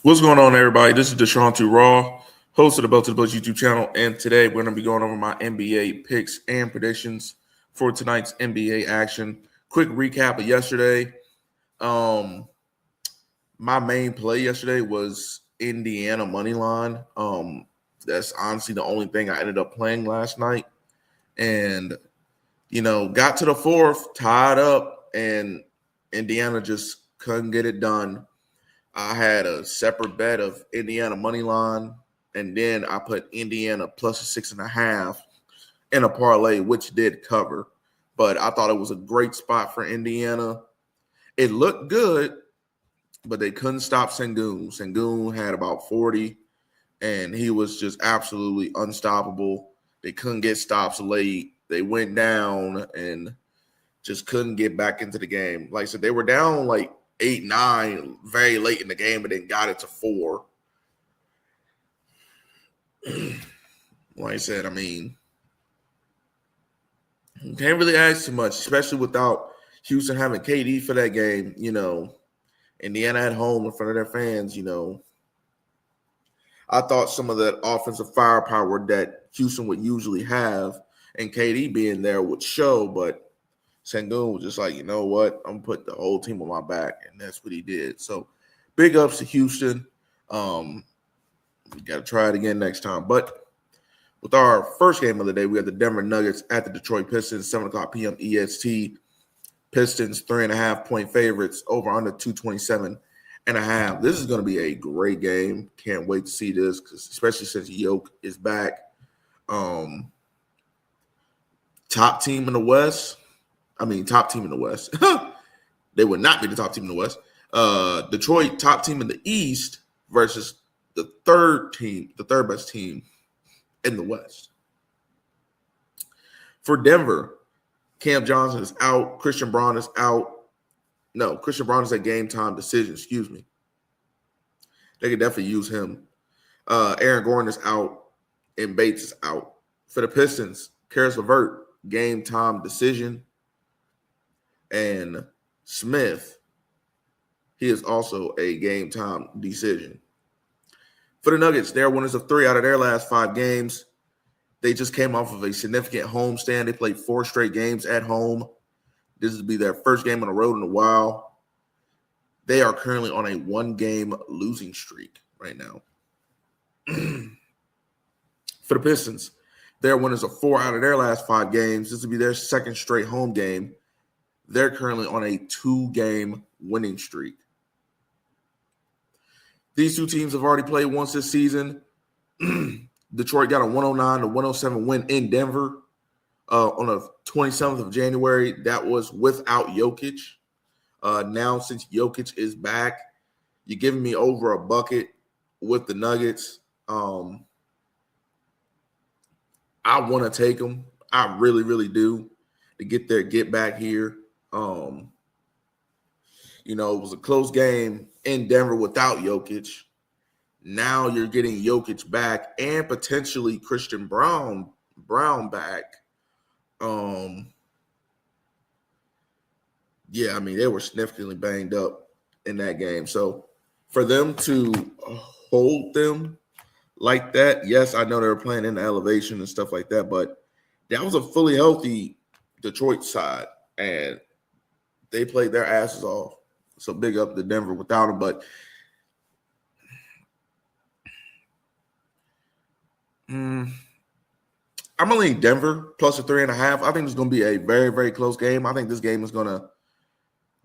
What's going on, everybody? This is Deshaun Two Raw, host of the Belt to the Buzz YouTube channel, and today we're going to be going over my NBA picks and predictions for tonight's NBA action. Quick recap of yesterday. Um, my main play yesterday was Indiana money line. That's honestly the only thing I ended up playing last night, and got to the fourth, tied up, and Indiana just couldn't get it done. I had a separate bet of Indiana money line, and then I put Indiana plus a 6.5 in a parlay, which did cover. But I thought it was a great spot for Indiana. It looked good, but they couldn't stop Sengun. Sengun had about 40, and he was just absolutely unstoppable. They couldn't get stops late. They went down and just couldn't get back into the game. Like I said, they were down like 8-9 very late in the game, but then got it to 4. Like I said, can't really ask too much, especially without Houston having KD for that game. Indiana at home in front of their fans. I thought some of that offensive firepower that Houston would usually have and KD being there would show, but Sengun was just like, you know what? I'm going to put the whole team on my back, and that's what he did. So big ups to Houston. We got to try it again next time. But with our first game of the day, we have the Denver Nuggets at the Detroit Pistons, 7 o'clock p.m. EST. Pistons 3.5-point favorites, over under 227.5. This is going to be a great game. Can't wait to see this, especially since Yoke is back. Top team in the West. Top team in the West. They would not be the top team in the West. Detroit, top team in the East versus the third best team in the West. For Denver, Cam Johnson is out. Christian Braun is out. No, Christian Braun is a game time decision. Excuse me. They could definitely use him. Aaron Gordon is out, and Bates is out. For the Pistons, Karis LeVert, game time decision. And Smith, he is also a game time decision. For the Nuggets, they're winners of 3 out of their last 5 games. They just came off of a significant homestand. They played 4 straight games at home. This will be their first game on the road in a while. They are currently on a 1-game losing streak right now. For the Pistons, they're winners of 4 out of their last 5 games. This will be their second straight home game. They're currently on a 2-game winning streak. These two teams have already played once this season. Detroit got a 109-107 win in Denver on the 27th of January. That was without Jokic. Now, since Jokic is back, you're giving me over a bucket with the Nuggets. I want to take them. I really, really do, to get back here. It was a close game in Denver without Jokic. Now you're getting Jokic back and potentially Christian Brown back. They were significantly banged up in that game. So for them to hold them like that, yes, I know they were playing in the elevation and stuff like that, but that was a fully healthy Detroit side, and they played their asses off. So big up to Denver without him. But I'm going to lean Denver plus a 3.5. I think it's going to be a very, very close game. I think this game is going to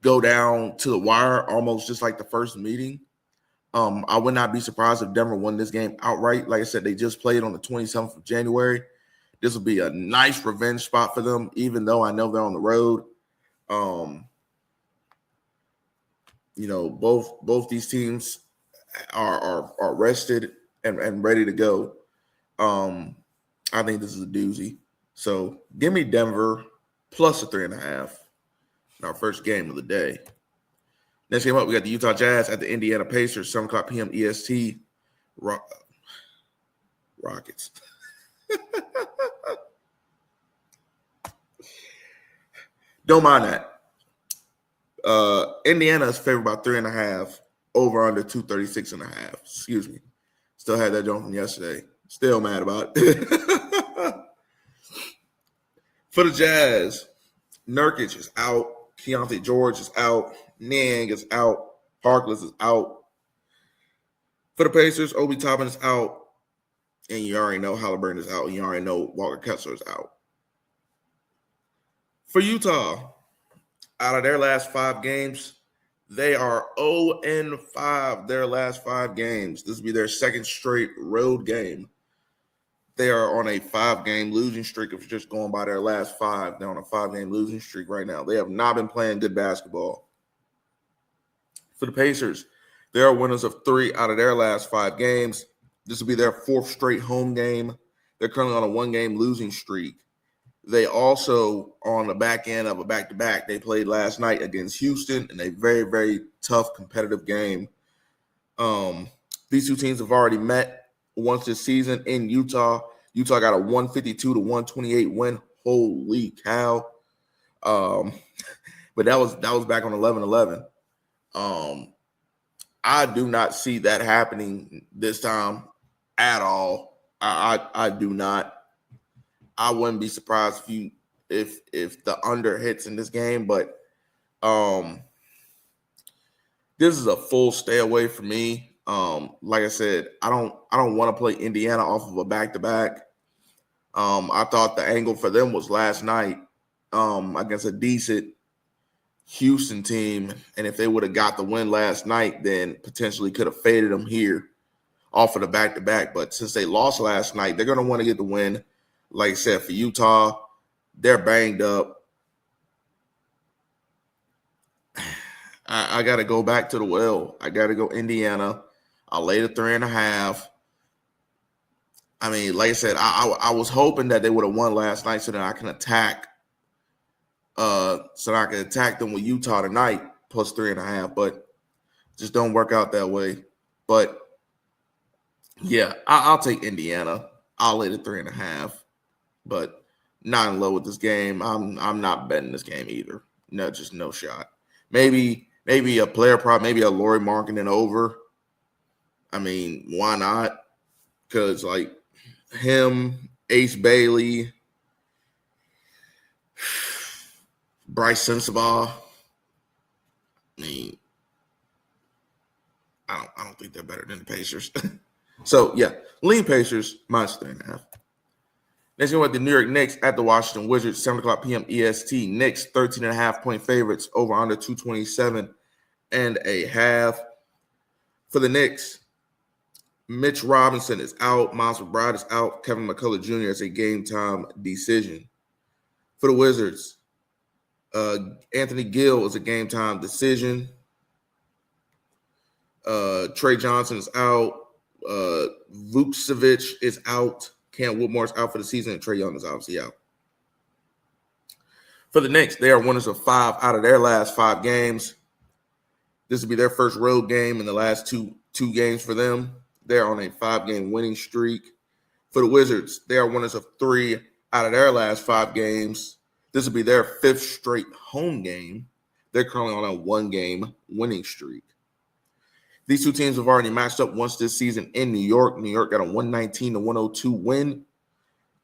go down to the wire, almost just like the first meeting. I would not be surprised if Denver won this game outright. Like I said, they just played on the 27th of January. This will be a nice revenge spot for them, even though I know they're on the road. Both these teams are rested and ready to go. I think this is a doozy. So give me Denver plus a 3.5 in our first game of the day. Next game up, we got the Utah Jazz at the Indiana Pacers, 7 o'clock p.m. EST. Rockets. Don't mind that. Indiana is favored by 3.5. over under 236.5. Excuse me. Still had that joke from yesterday. Still mad about it. For the Jazz, Nurkic is out. Keontae George is out. Niang is out. Harkless is out. For the Pacers, Obi Toppin is out. And you already know Halliburton is out. And you already know Walker Kessler is out. For Utah, out of their last 5 games, they are 0-5 their last 5 games. This will be their second straight road game. They are on a 5-game losing streak. If you're just going by their last 5, they're on a 5-game losing streak right now. They have not been playing good basketball. For the Pacers, they are winners of 3 out of their last 5 games. This will be their 4th straight home game. They're currently on a 1-game losing streak. They also are on the back end of a back-to-back. They played last night against Houston in a very, very tough competitive game. These two teams have already met once this season in Utah. Utah got a 152-128 win. Holy cow. But that was back on 11-11. I do not see that happening this time at all. I do not. I wouldn't be surprised if the under hits in this game, but this is a full stay away for me. Like I said, I don't want to play Indiana off of a back-to-back. I thought the angle for them was last night against a decent Houston team, and if they would have got the win last night, then potentially could have faded them here off of the back-to-back. But since they lost last night, they're going to want to get the win. Like I said, for Utah, they're banged up. I got to go back to the well. I got to go Indiana. I'll lay the 3.5. I mean, like I said, I was hoping that they would have won last night so that I can attack. So I can attack them with Utah tonight plus 3.5, but just don't work out that way. But yeah, I'll take Indiana. I'll lay the 3.5, but not in love with this game. I'm not betting this game either. No, just no shot. Maybe a player prop, maybe a Lauri Markkanen over. I mean, why not? Because like him, Ace Bailey, Bryce Sensabaugh. I mean, I don't think they're better than the Pacers. So yeah, lean Pacers minus 3.5. Next, we went the New York Knicks at the Washington Wizards, 7:00 p.m. EST. Knicks 13.5-point favorites, over under 227.5. For the Knicks, Mitch Robinson is out. Miles McBride is out. Kevin McCullough Jr. is a game time decision. For the Wizards, Anthony Gill is a game time decision. Trey Johnson is out. Vucevic is out. Cam Whitmore is out for the season, and Trae Young is obviously out. For the Knicks, they are winners of 5 out of their last 5 games. This will be their first road game in the last two games for them. They're on a 5-game winning streak. For the Wizards, they are winners of 3 out of their last 5 games. This will be their 5th straight home game. They're currently on a 1-game winning streak. These two teams have already matched up once this season in New York. New York got a 119-102 win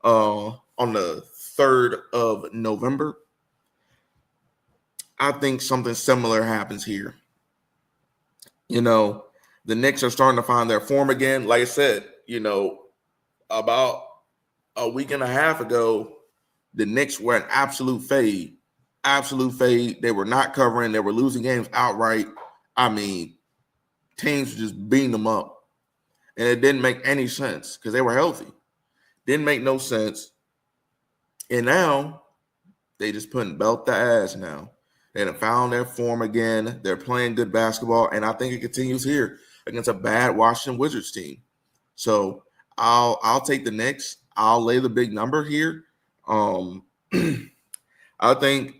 on the 3rd of November. I think something similar happens here. You know, the Knicks are starting to find their form again. Like I said, you know, about a week and a half ago, the Knicks were an absolute fade. Absolute fade. They were not covering. They were losing games outright. I mean, teams just beating them up. And it didn't make any sense because they were healthy. Didn't make no sense. And now they just putting belt to ass now. They have found their form again. They're playing good basketball. And I think it continues here against a bad Washington Wizards team. So I'll take the Knicks. I'll lay the big number here. I think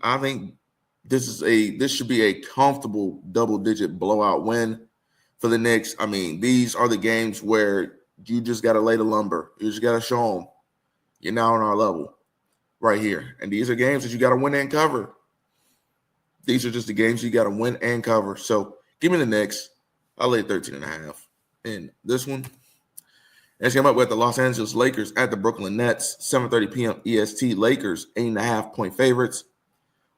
this should be a comfortable double-digit blowout win for the Knicks. I mean, these are the games where you just got to lay the lumber. You just got to show them you're now on our level right here. And these are games that you got to win and cover. These are just the games you got to win and cover. So give me the Knicks. I laid 13.5 in this one. Next game up, we have the Los Angeles Lakers at the Brooklyn Nets, 7:30 p.m. EST. Lakers 8.5-point favorites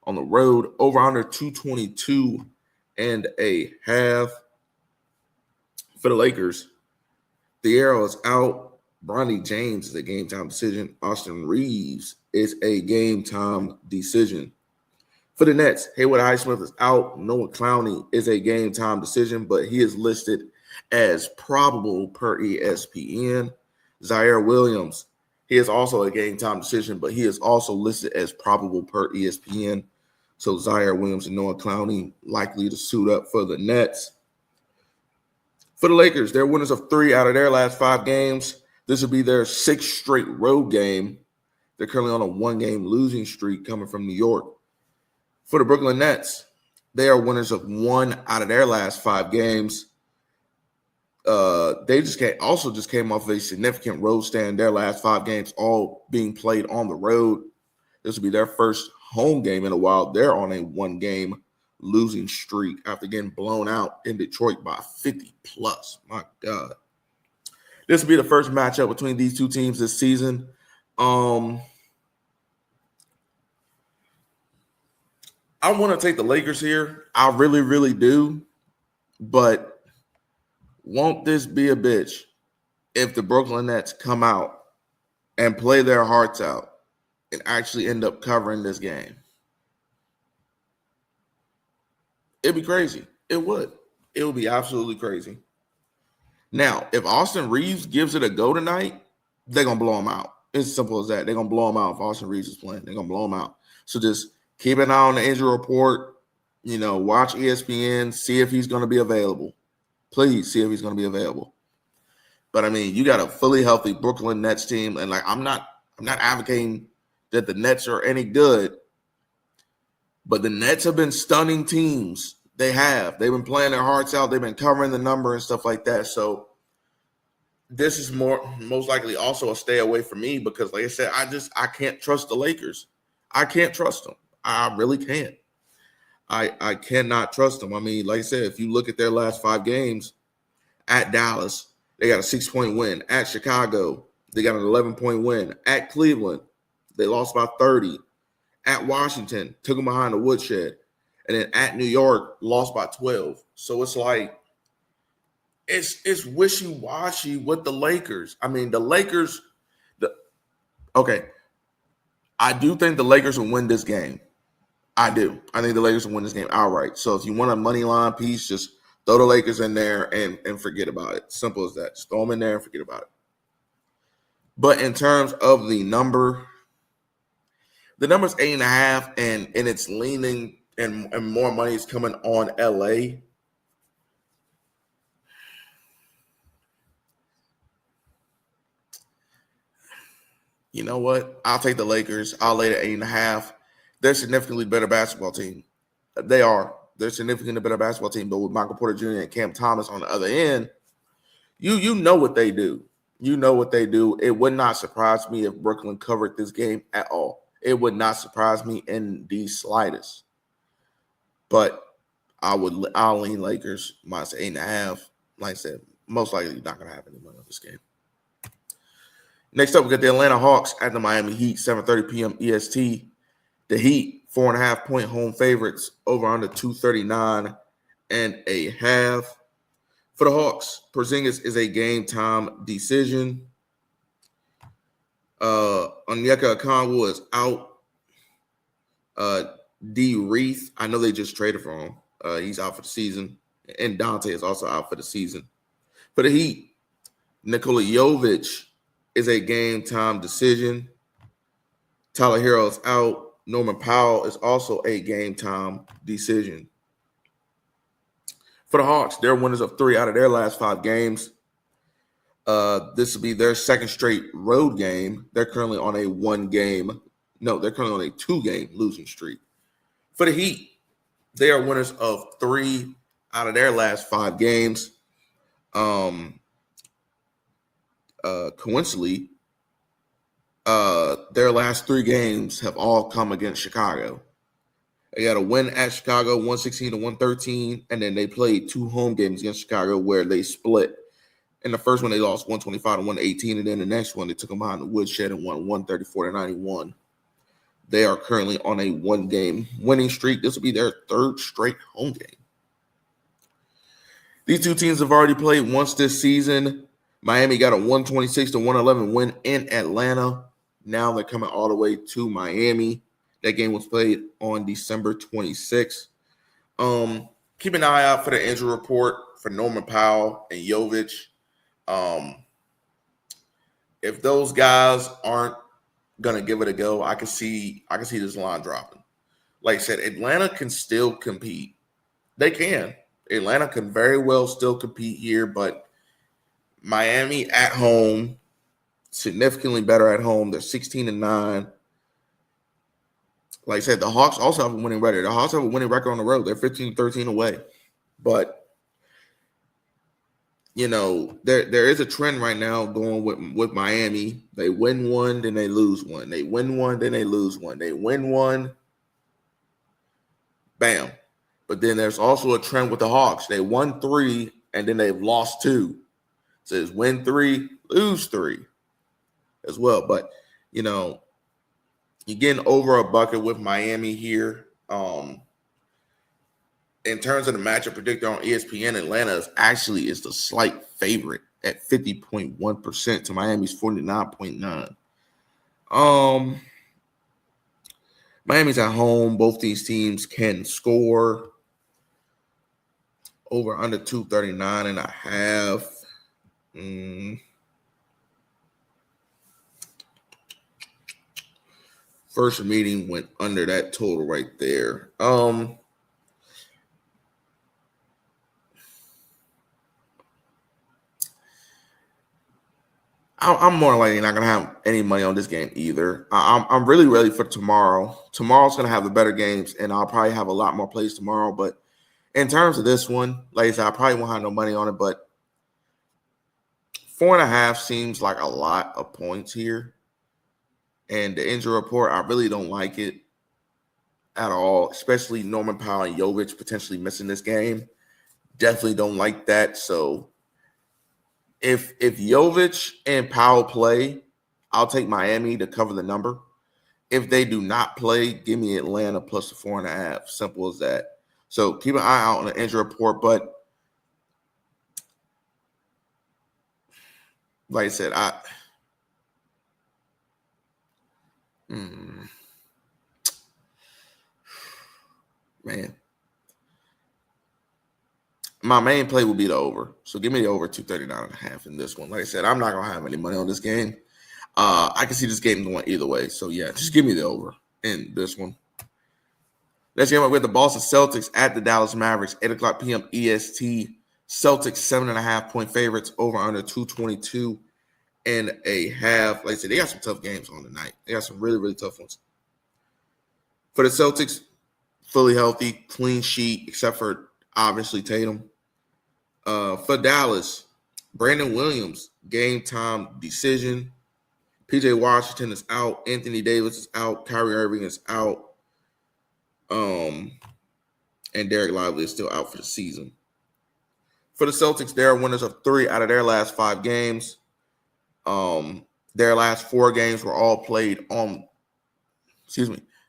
on the road, over under 222 and a half. For the Lakers, the arrow is out. Bronny James is a game time decision. Austin Reeves is a game time decision. For the Nets, Haywood Highsmith is out. Noah Clowney is a game time decision, but he is listed as probable per ESPN. Zaire Williams, he is also a game time decision, but he is also listed as probable per ESPN. So Zaire Williams and Noah Clowney likely to suit up for the Nets. For the Lakers, they're winners of 3 out of their last 5 games. This will be their 6th straight road game. They're currently on a 1-game losing streak coming from New York. For the Brooklyn Nets, they are winners of 1 out of their last 5 games. They just came off of a significant road stand. Their last 5 games all being played on the road. This will be their first home game in a while. They're on a 1-game losing streak after getting blown out in Detroit by 50 plus. My God. This will be the first matchup between these two teams this season. I want to take the Lakers here. I really, really do. But won't this be a bitch if the Brooklyn Nets come out and play their hearts out and actually end up covering this game? It'd be crazy. It would. It would be absolutely crazy. Now, if Austin Reeves gives it a go tonight, they're going to blow him out. It's as simple as that. They're going to blow him out if Austin Reeves is playing. They're going to blow him out. So just keep an eye on the injury report. Watch ESPN. See if he's going to be available. Please see if he's going to be available. But, I mean, you got a fully healthy Brooklyn Nets team. And, I'm not advocating that the Nets are any good. But the Nets have been stunning teams. They have. They've been playing their hearts out. They've been covering the number and stuff like that. So this is most likely also a stay away from me because, like I said, I can't trust the Lakers. I can't trust them. I really can't. I cannot trust them. I mean, like I said, if you look at their last 5 games at Dallas, they got a 6-point win. At Chicago, they got an 11-point win. At Cleveland, they lost by 30. At Washington, took them behind the woodshed. And then at New York, lost by 12. So it's like, it's wishy-washy with the Lakers. I mean, the Lakers, okay. I do think the Lakers will win this game. I do. I think the Lakers will win this game outright. So if you want a money line piece, just throw the Lakers in there and forget about it. Simple as that. Just throw them in there and forget about it. But in terms of the number's 8.5, and it's leaning and more money is coming on LA. You know what? I'll take the Lakers. I'll lay the 8.5. They're a significantly better basketball team. They are. They're a significantly better basketball team. But with Michael Porter Jr. and Cam Thomas on the other end, you know what they do. You know what they do. It would not surprise me if Brooklyn covered this game at all. It would not surprise me in the slightest. But I'll lean Lakers minus 8.5. Like I said, most likely not going to have any money on this game. Next up, we got the Atlanta Hawks at the Miami Heat, 7:30 p.m. EST. The Heat, 4.5-point home favorites, over under 239 and a half. For the Hawks, Porzingis is a game time decision. Onyeka Okongwu is out. D. Reith, I know they just traded for him. He's out for the season. And Dante is also out for the season. For the Heat, Nikola Jovic is a game time decision. Tyler Hero is out. Norman Powell is also a game time decision. For the Hawks, they're winners of 3 out of their last 5 games. This will be their 2nd straight road game. They're currently on a 2-game losing streak. For the Heat, they are winners of 3 out of their last 5 games. Coincidentally, their last 3 games have all come against Chicago. They got a win at Chicago, 116 to 113, and then they played 2 home games against Chicago where they split. In the first one, they lost 125 to 118, and then the next one, they took them behind the woodshed and won 134 to 91. They are currently on a 1-game winning streak. This will be their 3rd straight home game. These two teams have already played once this season. Miami got a 126 to 111 win in Atlanta. Now they're coming all the way to Miami. That game was played on December 26th. Keep an eye out for the injury report for Norman Powell and Jovic. If those guys aren't gonna give it a go, I can see this line dropping. Like I said, Atlanta can still compete. They can. Atlanta can very well still compete here, but Miami at home, significantly better at home. They're 16-9. Like I said, the Hawks also have a winning record. The Hawks have a winning record on the road. They're 15-13 away. But, you know, there is a trend right now going with Miami. They win one, then they lose one. They win one, then they lose one. They win one, bam. But then there's also a trend with the Hawks. They won 3, and then they've lost 2. So it's win 3, lose 3 as well. But, you know, you're getting over a bucket with Miami here. In terms of the matchup predictor on ESPN, Atlanta is the slight favorite at 50.1% to Miami's 49.9. Miami's at home. Both these teams can score. Over under 239.5. First meeting went under that total right there. I'm more likely not gonna have any money on this game either. I'm really ready for tomorrow. Tomorrow's gonna have the better games, and I'll probably have a lot more plays tomorrow. But in terms of this one, like I said, I probably won't have no money on it, but 4.5 seems like a lot of points here. And the injury report, I really don't like it at all, especially Norman Powell and Jovic potentially missing this game. Definitely don't like that. So if Jovic and Powell play, I'll take Miami to cover the number. If they do not play, give me Atlanta plus the 4.5. Simple as that. So keep an eye out on the injury report. But like I said, man, my main play will be the over. So give me the over 239.5 in this one. Like I said, I'm not gonna have any money on this game. I can see this game going either way. So yeah, just give me the over in this one. Let's get with the Boston Celtics at the Dallas Mavericks, 8:00 p.m. EST. Celtics 7.5-point favorites, over under 222.5. Like I said, they got some tough games on tonight. They got some really, really tough ones. For the Celtics, fully healthy, clean sheet, except for obviously Tatum. For Dallas, Brandon Williams, game time decision. PJ Washington is out. Anthony Davis is out. Kyrie Irving is out. And Derek Lively is still out for the season. For the Celtics, they are winners of 3 out of their last 5 games. Their last 4 games were all played on.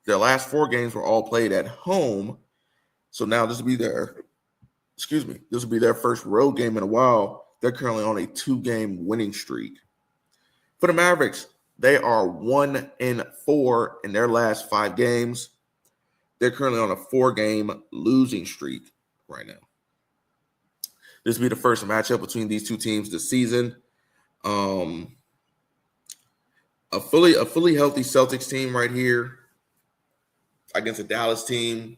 Their last 4 games were all played at home. So now this will be their. This will be their first road game in a while. They're currently on a 2-game winning streak. For the Mavericks, they are 1-4 in their last 5 games. They're currently on a 4-game losing streak right now. This will be the first matchup between these two teams this season. A fully healthy Celtics team right here against a Dallas team.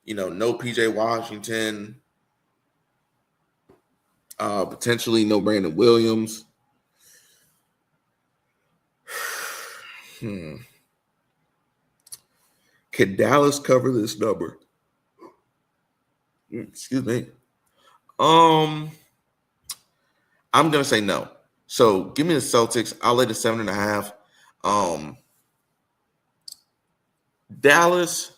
You know, no PJ Washington. Potentially no Brandon Williams. Can Dallas cover this number? Excuse me. I'm gonna say no. So give me the Celtics. I'll lay the 7.5. Dallas.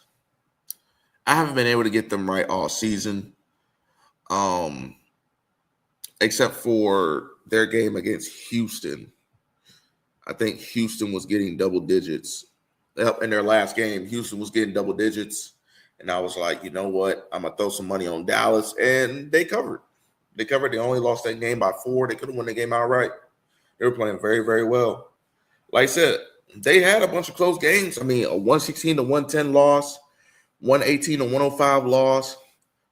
I haven't been able to get them right all season, except for their game against Houston. I think Houston was getting double digits. In their last game, Houston was getting double digits. And I was like, you know what? I'm going to throw some money on Dallas. And they covered. They covered. They only lost that game by 4. They could have won the game outright. They were playing very, very well. Like I said, they had a bunch of close games. I mean, a 116 to 110 loss, 118 to 105 loss,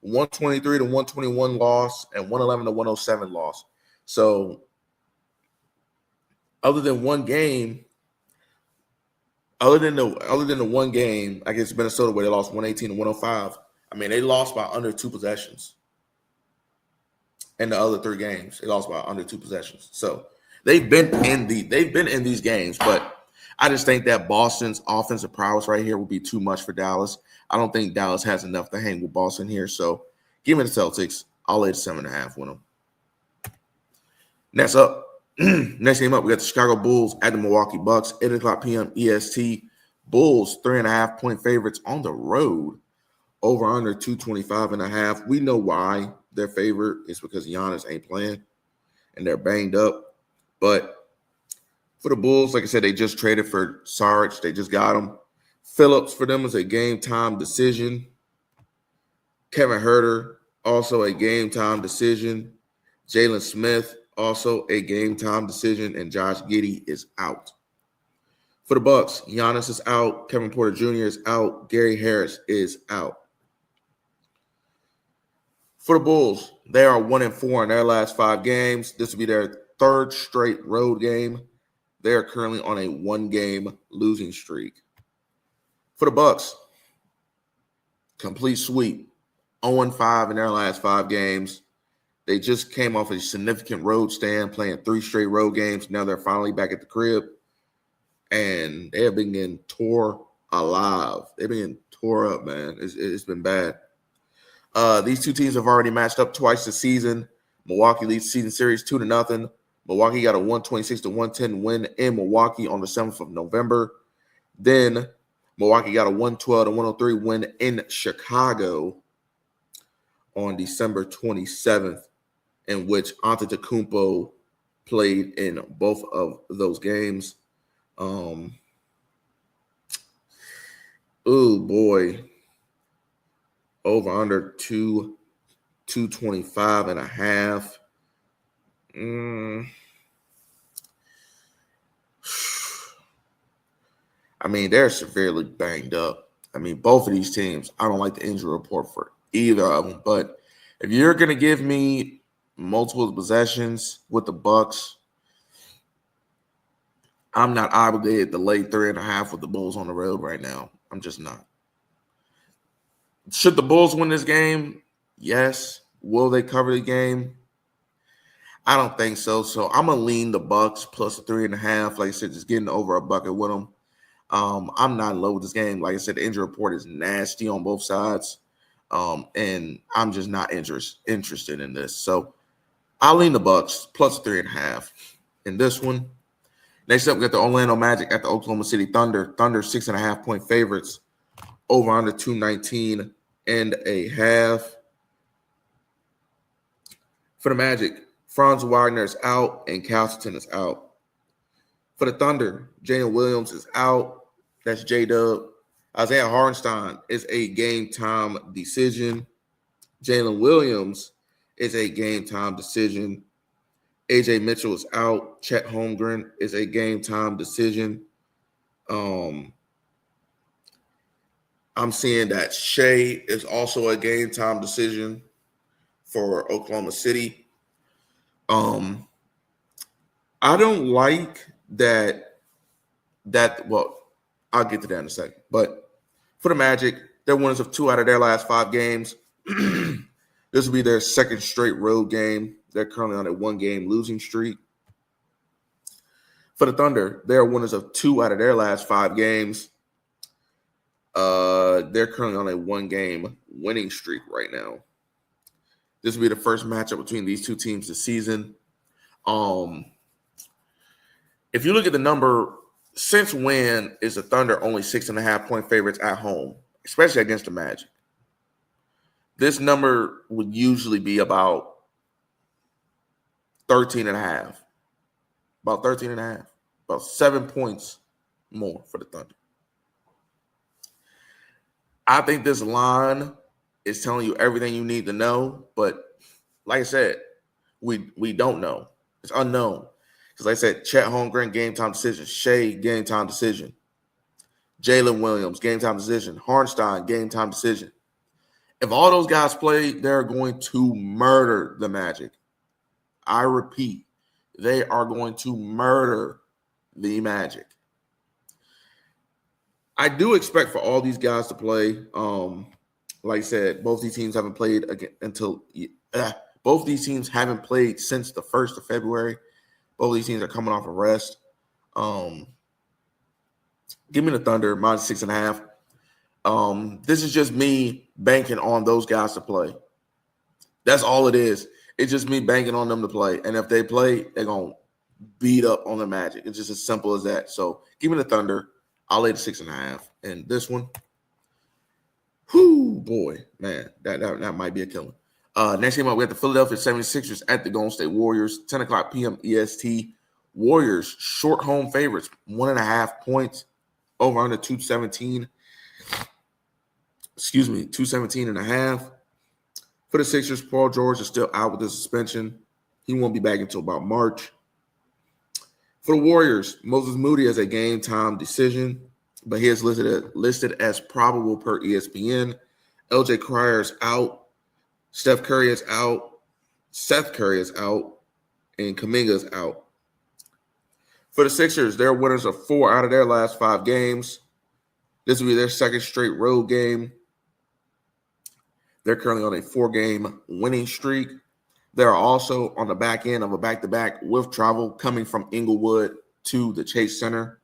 123 to 121 loss, and 111 to 107 loss. So, other than one game, other than the one game against Minnesota where they lost 118 to 105, I mean, they lost by under 2 possessions. In the other 3 games, they lost by under 2 possessions. So they've been in these games, but I just think that Boston's offensive prowess right here will be too much for Dallas. I don't think Dallas has enough to hang with Boston here. So give me the Celtics. I'll lay the 7.5 with them. Next game up, we got the Chicago Bulls at the Milwaukee Bucks, 8:00 p.m. EST. Bulls 3.5-point favorites on the road. Over under 225.5. We know why their favorite is because Giannis ain't playing and they're banged up. But for the Bulls, like I said, they just traded for Sarge. They just got him. Phillips for them is a game-time decision. Kevin Huerter, also a game-time decision. Jalen Smith, also a game-time decision. And Josh Giddey is out. For the Bucks, Giannis is out. Kevin Porter Jr. is out. Gary Harris is out. For the Bulls, they are 1-4 in their last 5 games. This will be their 3rd straight road game. They are currently on a 1-game losing streak. For the Bucks, complete sweep. 0-5 in their last 5 games. They just came off a significant road stand, playing 3 straight road games. Now they're finally back at the crib. And they have been getting tore alive. They've been getting tore up, man. It's been bad. These 2 teams have already matched up twice this season. Milwaukee leads the season series 2-0. Milwaukee got a 126 to 110 win in Milwaukee on the 7th of November. Then Milwaukee got a 112 to 103 win in Chicago on December 27th, in which Antetokounmpo played in both of those games. Oh boy. Over under 225.5. I mean, they're severely banged up. I mean, both of these teams, I don't like the injury report for either of them. But if you're going to give me multiple possessions with the Bucks, I'm not obligated to lay 3.5 with the Bulls on the road right now. I'm just not. Should the Bulls win this game? Yes. Will they cover the game? I don't think so. So I'm gonna lean the Bucks plus 3.5. Like I said, just getting over a bucket with them. I'm not in love with this game. Like I said, the injury report is nasty on both sides, and I'm just not interested in this. So I'll lean the Bucks plus 3.5 in this one. Next up, we got the Orlando Magic at the Oklahoma City Thunder. Thunder 6.5-point favorites. Over under 219.5. For the Magic, Franz Wagner is out and Castleton is out. For the Thunder, Jalen Williams is out. That's J-Dub. Isaiah Hartenstein is a game-time decision. Jalen Williams is a game-time decision. AJ Mitchell is out. Chet Holmgren is a game-time decision. I'm seeing that Shea is also a game-time decision for Oklahoma City. I don't like that. Well, I'll get to that in a second. But for the Magic, they're winners of 2 out of their last 5 games. This will be their 2nd straight road game. They're currently on a 1-game losing streak. For the Thunder, they're winners of 2 out of their last 5 games. They're currently on a 1-game winning streak right now. This will be the first matchup between these 2 teams this season. If you look at the number, since when is the Thunder only 6.5-point favorites at home, especially against the Magic? This number would usually be about 13.5. About 13.5. About 7 points more for the Thunder. I think this line is telling you everything you need to know, but like I said, we don't know. It's unknown. Because like I said, Chet Holmgren, game time decision. Shea, game time decision. Jalen Williams, game time decision. Hartenstein, game time decision. If all those guys play, they're going to murder the Magic. I repeat, they are going to murder the Magic. I do expect for all these guys to play. Like I said, both these teams haven't played both these teams haven't played since the 1st of February. Both these teams are coming off a rest. Give me the Thunder, -6.5. This is just me banking on those guys to play. That's all it is. It's just me banking on them to play. And if they play, they're going to beat up on the Magic. It's just as simple as that. So give me the Thunder. I'll lay the 6.5. And this one, whoo, boy, man, that might be a killer. Next game up, we have the Philadelphia 76ers at the Golden State Warriors, 10 o'clock p.m. EST. Warriors, short home favorites, 1.5 points, over under 217. 217.5. For the Sixers, Paul George is still out with the suspension. He won't be back until about March. For the Warriors, Moses Moody has a game time decision, but he is listed as probable per ESPN. LJ Cryer is out. Steph Curry is out. Seth Curry is out. And Kuminga is out. For the Sixers, they're winners of 4 out of their last 5 games. This will be their second straight road game. They're currently on a 4-game winning streak. They're also on the back end of a back-to-back with travel coming from Inglewood to the Chase Center.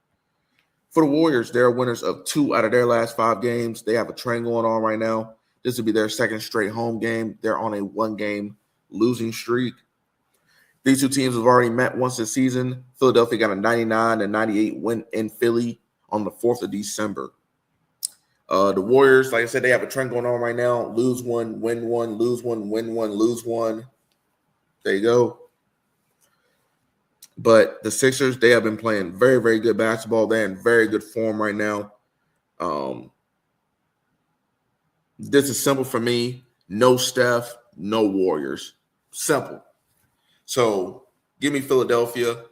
For the Warriors, they're winners of 2 out of their last 5 games. They have a trend going on right now. This will be their second straight home game. They're on a 1-game losing streak. These two teams have already met once this season. Philadelphia got a 99-98 win in Philly on the 4th of December. The Warriors, like I said, they have a trend going on right now. Lose one, win one, lose one, win one, lose one. There you go. But the Sixers, they have been playing very, very good basketball. They're in very good form right now. This is simple for me. No Steph, no Warriors. Simple. So give me Philadelphia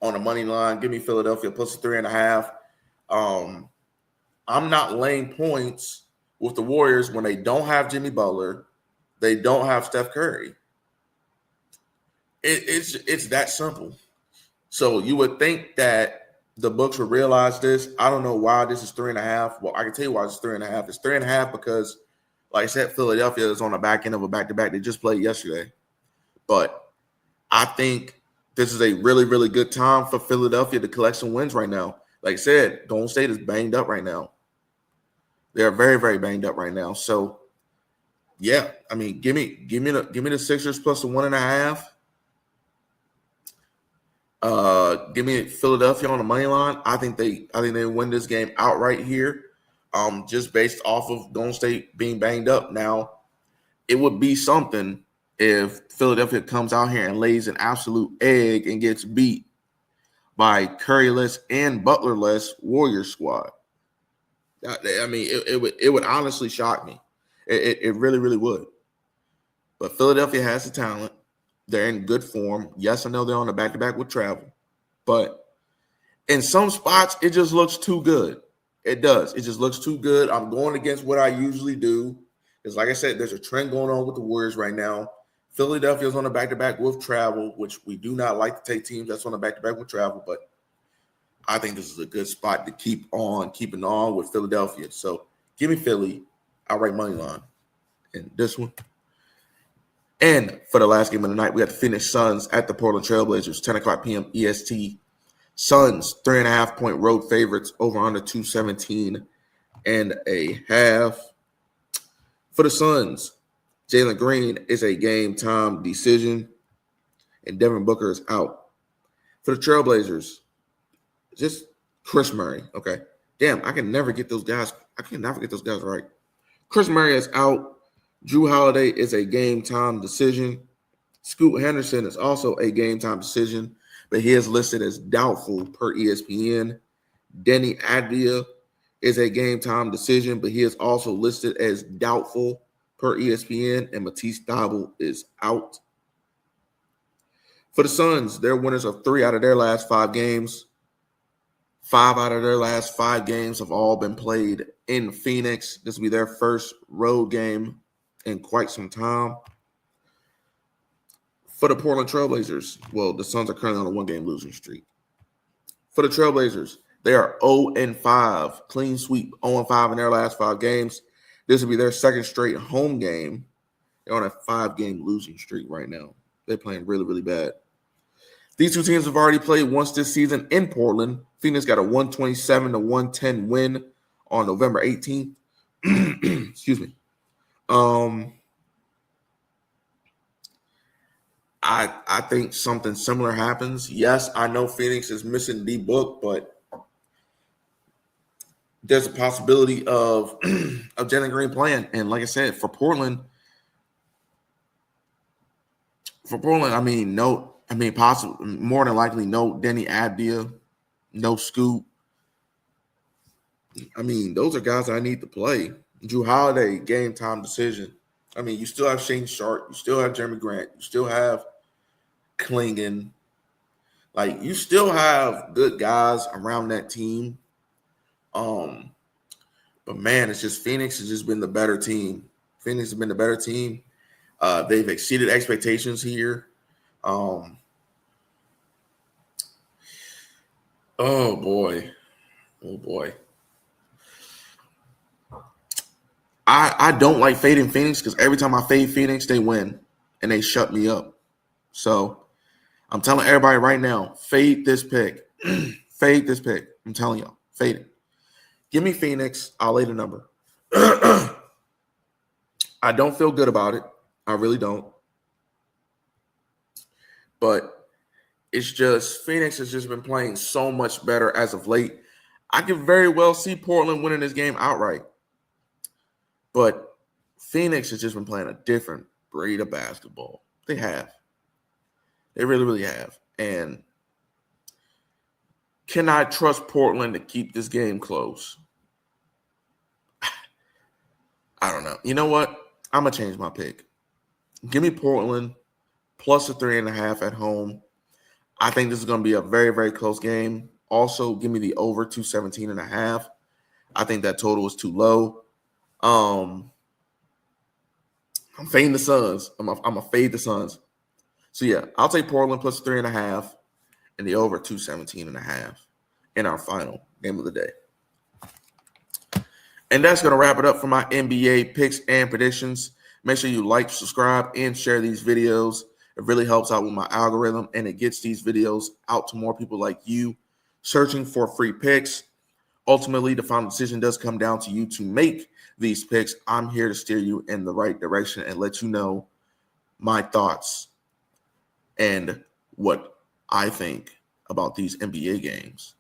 on the money line. Give me Philadelphia plus 3.5. I'm not laying points with the Warriors when they don't have Jimmy Butler. They don't have Steph Curry. It's that simple. So you would think that the books would realize this. I don't know why this is 3.5. Well, I can tell you why it's 3.5. It's 3.5 because, like I said, Philadelphia is on the back end of a back-to-back. They just played yesterday. But I think this is a really, really good time for Philadelphia to collect some wins right now. Like I said, Golden State is banged up right now. They're very, very banged up right now. So, yeah, I mean, give me the Sixers plus the 1.5. Give me Philadelphia on the money line. I think they win this game outright here. Just based off of Golden State being banged up. Now, it would be something if Philadelphia comes out here and lays an absolute egg and gets beat by Curryless and Butlerless Warriors squad. I mean, it would honestly shock me. It really, really would. But Philadelphia has the talent. They're in good form. Yes, I know they're on the back-to-back with travel. But in some spots, it just looks too good. It does. It just looks too good. I'm going against what I usually do. Because like I said, there's a trend going on with the Warriors right now. Philadelphia's on the back-to-back with travel, which we do not like to take teams that's on the back-to-back with travel. But I think this is a good spot to keep on keeping on with Philadelphia. So give me Philly. Outright money line. And this one. And for the last game of the night, we have the Phoenix Suns at the Portland Trailblazers, 10 o'clock p.m. EST. Suns, 3.5-point road favorites, over under 217.5. For the Suns, Jalen Green is a game-time decision, and Devin Booker is out. For the Trailblazers, just Chris Murray. Okay. Damn, I can never get those guys. I can never get those guys right. Chris Murray is out. Drew Holiday is a game time decision. Scoot Henderson is also a game time decision, but he is listed as doubtful per ESPN. Denny Advia is a game time decision, but he is also listed as doubtful per ESPN, and Matisse Thybulle is out. For the Suns, their winners of 3 out of their last 5 games. 5 out of their last 5 games have all been played in Phoenix. This will be their first road game in quite some time. For the Portland Trailblazers, well, the Suns are currently on a 1-game losing streak. For the Trailblazers, they are 0-5, clean sweep, 0-5 in their last 5 games. This will be their second straight home game. They're on a 5-game losing streak right now. They're playing really, really bad. These two teams have already played once this season in Portland. Phoenix got a 127-110 win on November 18th. Excuse me. I think something similar happens. Yes, I know Phoenix is missing D Book, but there's a possibility of Jalen Green playing. And like I said, for Portland, possibly more than likely no Denny Advia, no Scoot. Those are guys I need to play. Drew Holiday, game time decision. You still have Shane Sharp, you still have Jeremy Grant, you still have Klingon. You still have good guys around that team. But man, it's just Phoenix has just been the better team. Phoenix has been the better team. They've exceeded expectations here. Oh boy. I don't like fading Phoenix because every time I fade Phoenix, they win and they shut me up. So I'm telling everybody right now, fade this pick. Fade this pick. I'm telling y'all, fade it. Give me Phoenix. I'll lay the number. I don't feel good about it. I really don't. But it's just Phoenix has just been playing so much better as of late. I could very well see Portland winning this game outright. But Phoenix has just been playing a different breed of basketball. They have. They really, really have. And can I trust Portland to keep this game close? I don't know. You know what? I'm going to change my pick. Give me Portland plus a 3.5 at home. I think this is going to be a very, very close game. Also, give me the over 217.5. I think that total is too low. I'm fading the Suns. I'm a fade the Suns. So yeah, I'll take Portland plus 3.5 and the over 217.5 in our final game of the day. And that's going to wrap it up for my NBA picks and predictions. Make sure you like, subscribe, and share these videos. It really helps out with my algorithm, and it gets these videos out to more people like you searching for free picks. Ultimately, the final decision does come down to you to make these picks. I'm here to steer you in the right direction and let you know my thoughts and what I think about these NBA games.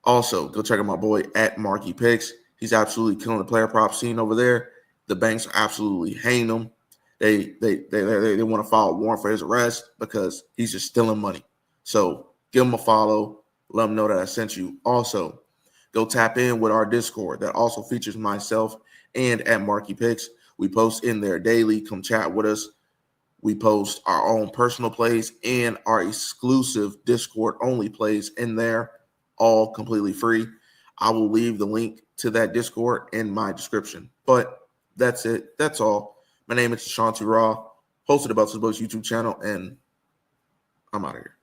Also, go check out my boy at Marky Picks. He's absolutely killing the player prop scene over there. The banks are absolutely hanging him. They want to file a warrant for his arrest because he's just stealing money. So give him a follow. Let him know that I sent you. Also, go tap in with our Discord that also features myself and at Marky Picks. We post in there daily. Come chat with us. We post our own personal plays and our exclusive Discord-only plays in there, all completely free. I will leave the link to that Discord in my description. But that's it. That's all. My name is Deshaun T. Raw, hosted about the Books YouTube channel, and I'm out of here.